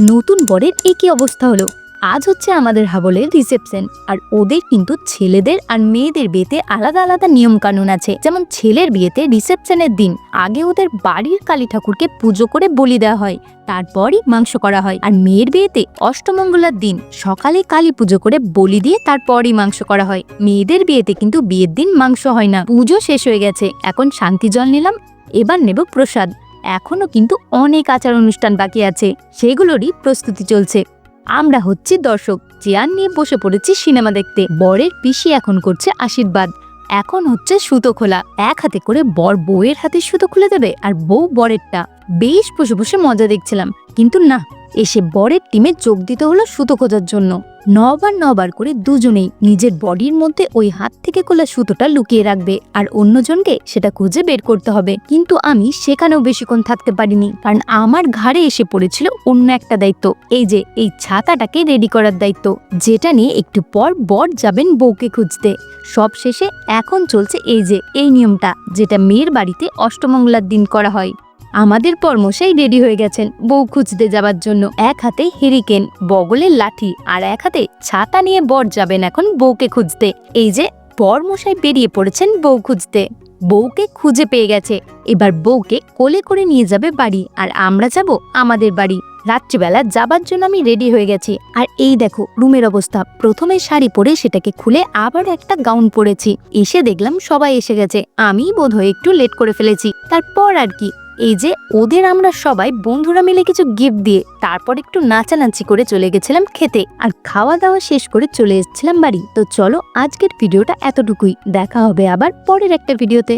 নতুন বরের একই অবস্থা হলো। আজ হচ্ছে আমাদের হাবলের রিসেপশন, আর ওদের কিন্তু ছেলেদের আর মেয়েদের বিয়েতে আলাদা আলাদা নিয়ম কানুন আছে। যেমন ছেলের বিয়েতে রিসেপশনের দিন আগে ওদের বাড়ির কালী ঠাকুরকে পুজো করে বলি দেওয়া হয়, তারপরই মাংস করা হয়। আর মেয়ের বিয়েতে অষ্টমঙ্গলার দিন সকালে কালী পুজো করে বলি দিয়ে তারপরই মাংস করা হয়। মেয়েদের বিয়েতে কিন্তু বিয়ের দিন মাংস হয় না। পুজো শেষ হয়ে গেছে, এখন শান্তি জল নিলাম, এবার নেব প্রসাদ। এখনো কিন্তু অনেক আচার অনুষ্ঠান বাকি আছে, সেগুলোরই প্রস্তুতি চলছে। আমরা হচ্ছি দর্শক, চেয়ার নিয়ে বসে পড়েছি সিনেমা দেখতে। বরের পিসি এখন করছে আশীর্বাদ, এখন হচ্ছে সুতো খোলা। এক হাতে করে বর বউয়ের হাতে সুতো খুলে দেবে, আর বউ বরেরটা। বেশ বসে বসে মজা দেখছিলাম, কিন্তু না, এসে বরের টিমে যোগ দিতে হলো সুতো খোঁজার জন্য। নবার করে দুজনেই নিজের বডির মধ্যে ওই হাত থেকে খোলা সুতোটা লুকিয়ে রাখবে, আর অন্যজনকে সেটা খুঁজে বের করতে হবে। কিন্তু আমি সেখানেও বেশিক্ষণ থাকতে পারিনি, কারণ আমার ঘাড়ে এসে পড়েছিল অন্য একটা দায়িত্ব। এই যে এই ছাতাটাকে রেডি করার দায়িত্ব, যেটা নিয়ে একটু পর বর যাবেন বউকে খুঁজতে। সব শেষে এখন চলছে এই যে এই নিয়মটা, যেটা মেয়ের বাড়িতে অষ্টমঙ্গলার দিন করা হয়। আমাদের পরমশাই রেডি হয়ে গেছেন বউ খুঁজতে যাবার জন্য। এক হাতে হেরিকেন, বগলের লাঠি, আর এক হাতে ছাতা নিয়ে বর যাবেন এখন বউকে খুঁজতে। এই যে পরমশাই বেরিয়ে পড়েছেন বউ খুঁজতে। বউকে খুঁজে পেয়ে গেছে, এবার বউকে কোলে করে নিয়ে যাবে বাড়ি, আর আমরা যাব আমাদের বাড়ি। রাত্রিবেলা যাবার জন্য আমি রেডি হয়ে গেছি। আর এই দেখো রুমের অবস্থা, প্রথমে শাড়ি পরে সেটাকে খুলে আবার একটা গাউন পরেছি। এসে দেখলাম সবাই এসে গেছে, আমি বোধহয় একটু লেট করে ফেলেছি। তারপর আর কি, এই যে ওদের আমরা সবাই বন্ধুরা মিলে কিছু গিফট দিয়ে তারপর একটু নাচানাচি করে চলে গেছিলাম খেতে, আর খাওয়া দাওয়া শেষ করে চলে এসেছিলাম বাড়ি। তো চলো আজকের ভিডিওটা এতটুকুই, দেখা হবে আবার পরের একটা ভিডিওতে।